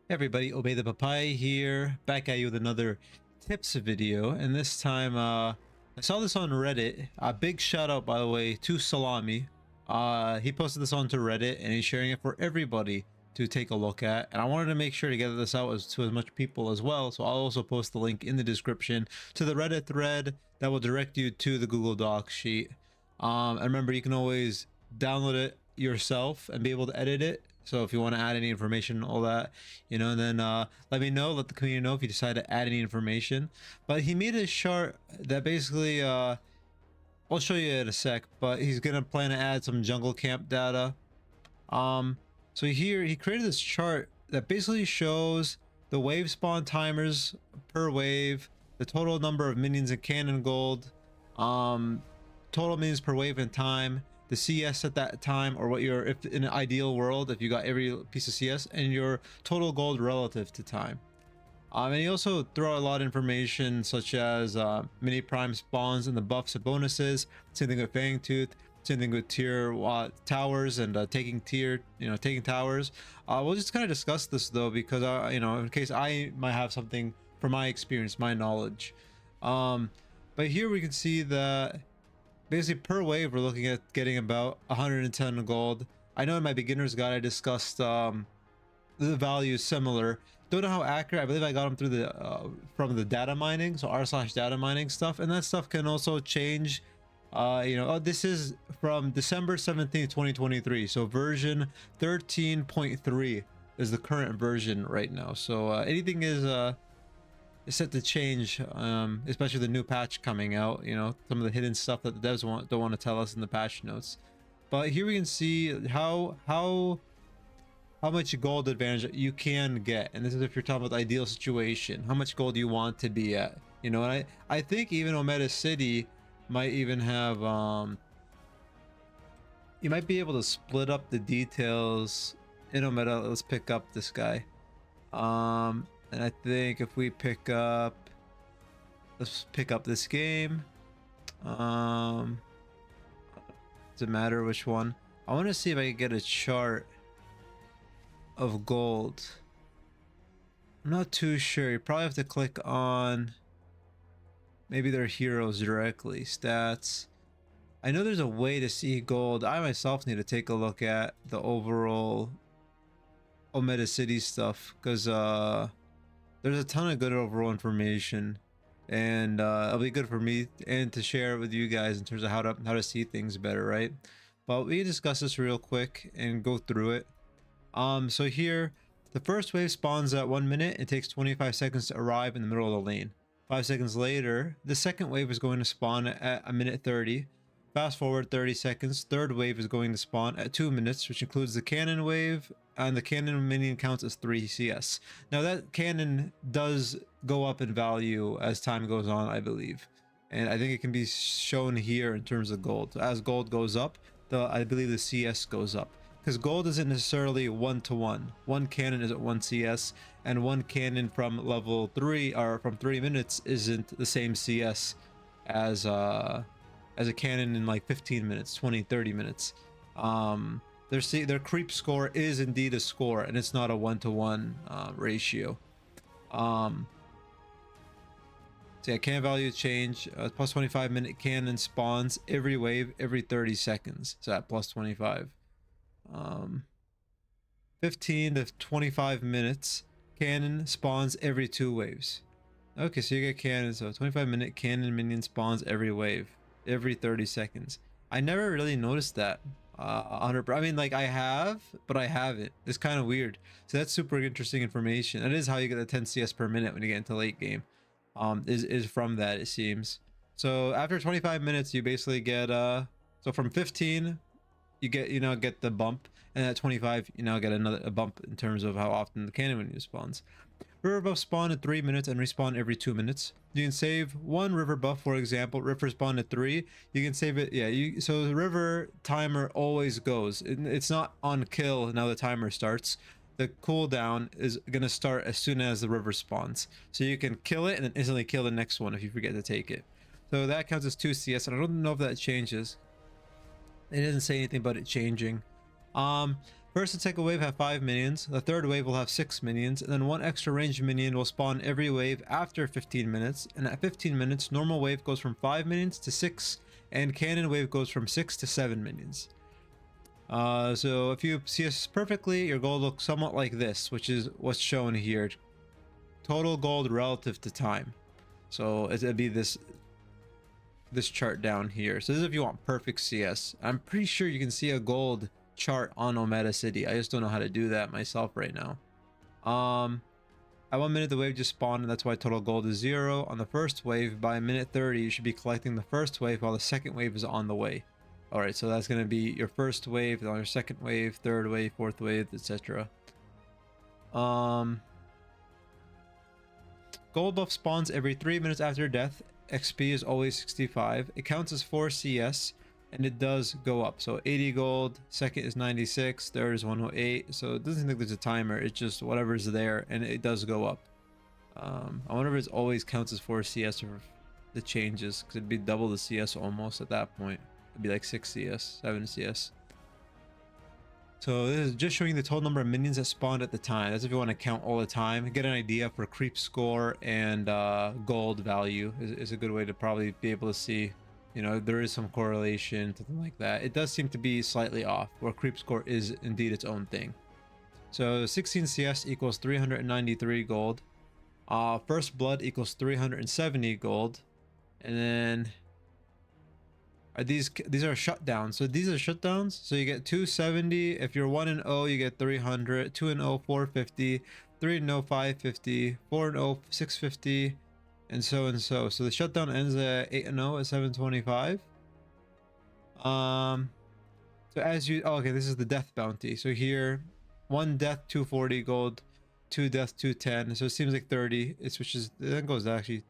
Hey everybody, Obey the Papaya here, back at you with another tips video, and this time I saw this on Reddit. A big shout out, by the way, to Salami. He posted this onto Reddit and he's sharing it for everybody to take a look at, and I wanted to make sure to get this out to as much people as well, so I'll also post the link in the description to the Reddit thread that will direct you to the Google Docs sheet. And remember, you can always download it yourself and be able to edit it. So if you want to add any information, all that, and then let me know, let the community know if you decide to add any information. But he made a chart that basically, I'll show you in a sec, but he's going to plan to add some jungle camp data. So here he created this chart that basically shows the wave spawn timers per wave, the total number of minions in cannon gold, total minions per wave in time, the CS at that time, or what your, if in an ideal world, if you got every piece of CS, and your total gold relative to time. And he also threw out a lot of information such as mini prime spawns and the buffs and bonuses. Same thing with Fangtooth. Same thing with tier towers and taking towers. We'll just kind of discuss this though, because in case I might have something from my experience, my knowledge. But here we can see that basically per wave we're looking at getting about 110 gold. I know in my beginner's guide I discussed the values similar. Don't know how accurate. I believe I got them through the from the data mining, so r/data mining stuff, and that stuff can also change. This is from December 17th 2023, so version 13.3 is the current version right now. So anything is set to change, especially the new patch coming out. Some of the hidden stuff that the devs don't want to tell us in the patch notes. But here we can see how much gold advantage you can get, and this is if you're talking about the ideal situation, how much gold you want to be at. And I think even Omega City might even have you might be able to split up the details in Omega. Let's pick up this guy, and I think if we let's pick up this game. Doesn't matter which one. I want to see if I can get a chart of gold. I'm not too sure. You probably have to click on maybe their heroes directly. Stats. I know there's a way to see gold. I myself need to take a look at the overall Omega City stuff, because there's a ton of good overall information, and it'll be good for me and to share it with you guys in terms of how to see things better, right? But we can discuss this real quick and go through it. So here, the first wave spawns at 1 minute. It takes 25 seconds to arrive in the middle of the lane. 5 seconds later, the second wave is going to spawn at 1:30. Fast forward 30 seconds, third wave is going to spawn at 2 minutes, which includes the cannon wave, and the cannon minion counts as 3 CS. Now that cannon does go up in value as time goes on, I believe. And I think it can be shown here in terms of gold. As gold goes up, I believe the CS goes up. Because gold isn't necessarily 1-to-1. One cannon isn't 1 CS, and one cannon from level 3 or from 3 minutes isn't the same CS as a cannon in like 15 minutes, 20, 30 minutes. Their creep score is indeed a score, and it's not a 1-to-1 ratio. So yeah, cannon value change. Plus 25 minute cannon spawns every wave every 30 seconds. So at plus 25. 15 to 25 minutes cannon spawns every 2 waves. Okay, so you get cannon, so 25-minute cannon minion spawns every wave every 30 seconds. I never really noticed that. I mean, like, I have, but I haven't. It's kind of weird. So that's super interesting information. That is how you get the 10 CS per minute when you get into late game. Is from that, it seems. So after 25 minutes you basically get so from 15 you get the bump, and at 25 you now get a bump in terms of how often the cannon minion spawns. River buff spawn at 3 minutes and respawn every 2 minutes. You can save one river buff, for example. River spawn at 3. You can save it. Yeah, so the river timer always goes. It's not on kill. Now the timer starts. The cooldown is gonna start as soon as the river spawns. So you can kill it and then instantly kill the next one if you forget to take it. So that counts as 2 CS, and I don't know if that changes. It doesn't say anything about it changing. First and second wave have 5 minions, the third wave will have 6 minions, and then one extra ranged minion will spawn every wave after 15 minutes, and at 15 minutes, normal wave goes from 5 minions to 6, and cannon wave goes from 6 to 7 minions. So if you see this perfectly, your gold looks somewhat like this, which is what's shown here. Total gold relative to time. So it'd be this chart down here. So this is if you want perfect CS. I'm pretty sure you can see a gold chart on Omega City. I just don't know how to do that myself right now. At 1 minute the wave just spawned, and that's why total gold is 0. On the first wave, by minute 30 you should be collecting the first wave while the second wave is on the way. All right, so that's going to be your first wave, then your second wave, third wave, fourth wave, etc. Gold buff spawns every 3 minutes after death. XP is always 65. It counts as 4 CS, and it does go up. So 80 gold, second is 96, third is 108. So it doesn't think there's a timer. It's just whatever's there, and it does go up. I wonder if it always counts as 4 CS or the changes, because it'd be double the CS almost at that point. It'd be like 6 CS, 7 CS. So this is just showing the total number of minions that spawned at the time. That's if you want to count all the time. Get an idea for creep score and gold value is a good way to probably be able to see, you know, there is some correlation, something like that. It does seem to be slightly off, where creep score is indeed its own thing. So 16 CS equals 393 gold. First blood equals 370 gold. And then these are shutdowns. So these are shutdowns. So you get 270. If you're 1-0, you get 300. 2-0, 450. 3-0, 550. 4-0, 650, and so and so. So the shutdown ends at 8-0 at 725. So as you, oh, okay, this is the death bounty. So here, 1 death 240 gold, 2 death 210. So it seems like 30. It switches. That goes actually.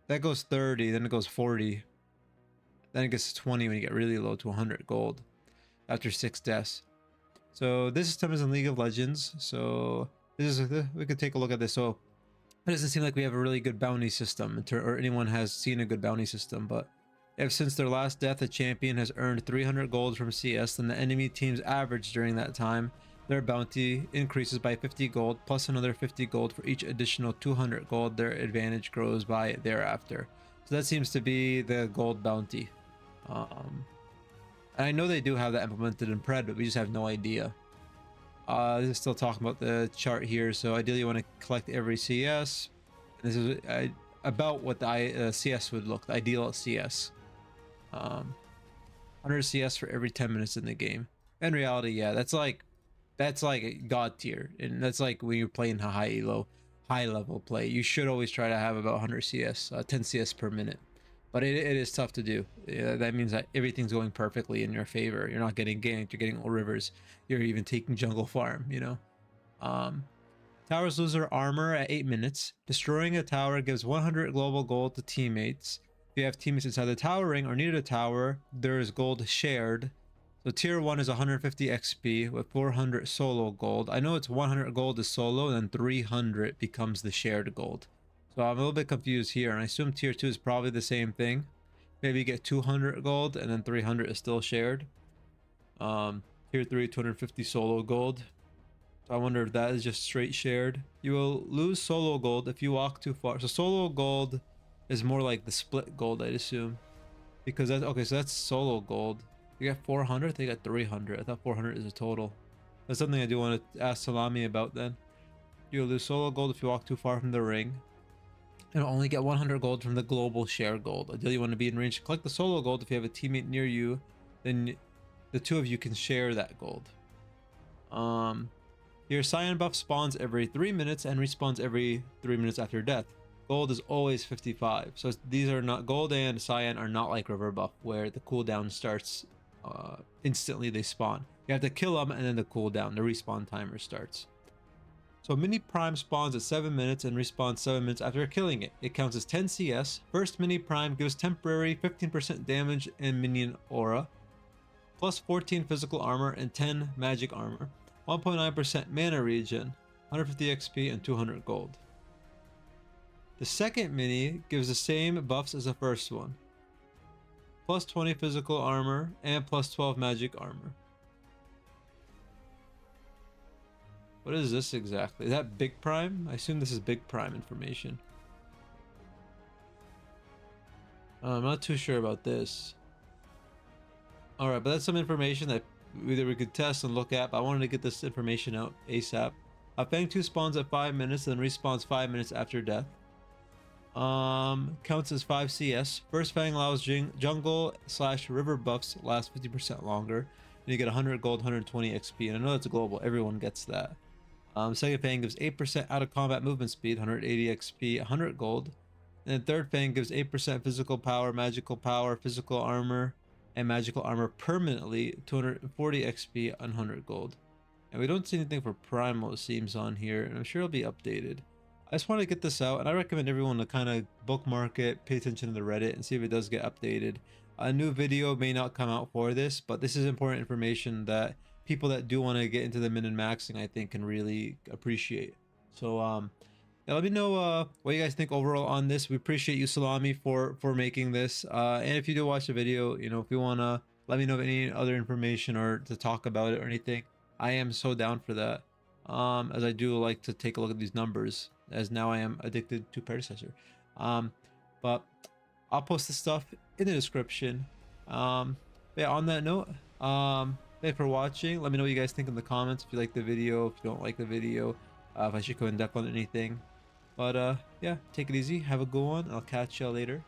That goes 30. Then it goes 40. Then it gets to 20 when you get really low, to 100 gold after 6 deaths. So this system is in League of Legends. So this is, we could take a look at this. So it doesn't seem like we have a really good bounty system, or anyone has seen a good bounty system. But if since their last death a champion has earned 300 gold from CS, then the enemy team's average during that time, their bounty increases by 50 gold plus another 50 gold for each additional 200 gold their advantage grows by thereafter. So that seems to be the gold bounty. And I know they do have that implemented in Pred, but we just have no idea. This is still talking about the chart here. So ideally you want to collect every CS. This is about what the CS would look, the ideal CS. 100 CS for every 10 minutes in the game. In reality, yeah, that's like god tier, and that's like when you're playing high level play. You should always try to have about 100 CS, 10 CS per minute. But it is tough to do. Yeah, that means that everything's going perfectly in your favor. You're not getting ganked, you're getting all rivers, you're even taking jungle farm, you know. Towers lose their armor at 8 minutes. Destroying a tower gives 100 global gold to teammates. If you have teammates inside the tower ring or near the tower, there is gold shared. So tier 1 is 150 XP with 400 solo gold. I know it's 100 gold is solo, and then 300 becomes the shared gold. So I'm a little bit confused here, and I assume tier 2 is probably the same thing. Maybe you get 200 gold and then 300 is still shared. Tier 3, 250 solo gold. So I wonder if that is just straight shared. You will lose solo gold if you walk too far. So solo gold is more like the split gold, I'd assume. Because that's, okay, so that's solo gold. You got 400, they got 300. I thought 400 is a total. That's something I do want to ask Salami about then. You'll lose solo gold if you walk too far from the ring. And only get 100 gold from the global share gold. Ideally, you want to be in range to collect the solo gold. If you have a teammate near you, then the two of you can share that gold. Your Cyan buff spawns every 3 minutes and respawns every 3 minutes after death. Gold is always 55. So these are not, gold and Cyan are not like river buff, where the cooldown starts instantly they spawn. You have to kill them and then the cooldown, the respawn timer starts. So mini prime spawns at 7 minutes and respawns 7 minutes after killing it. It counts as 10 CS. First mini prime gives temporary 15% damage and minion aura, plus 14 physical armor and 10 magic armor, 1.9% mana regen, 150 XP and 200 gold. The second mini gives the same buffs as the first one, plus 20 physical armor and plus 12 magic armor. What is this exactly? Is that big prime? I assume this is big prime information. I'm not too sure about this. Alright, but that's some information that either we could test and look at, but I wanted to get this information out ASAP. Fang 2 spawns at 5 minutes, then respawns 5 minutes after death. Counts as 5 CS. First Fang allows jungle / river buffs last 50% longer. And you get 100 gold, 120 XP. And I know that's global, everyone gets that. Second Fang gives 8% out of combat movement speed, 180 XP, 100 gold. And then third Fang gives 8% physical power, physical armor, and magical armor permanently, 240 XP, and 100 gold. And we don't see anything for primal, it seems, on here, and I'm sure it'll be updated. I just want to get this out, and I recommend everyone to kind of bookmark it, pay attention to the Reddit, and see if it does get updated. A new video may not come out for this, but this is important information that people that do want to get into the min and maxing, I think, can really appreciate. So yeah, let me know what you guys think overall on this. We appreciate you, Salami, for making this. And if you do watch the video, you know, if you want to let me know any other information or to talk about it or anything, I am so down for that. As I do like to take a look at these numbers, as now I am addicted to Predecessor. But I'll post this stuff in the description. Yeah, on that note, thanks for watching. Let me know what you guys think in the comments, if you like the video, if you don't like the video, if I should go in depth on anything. But yeah, take it easy, have a good one. I'll catch y'all later.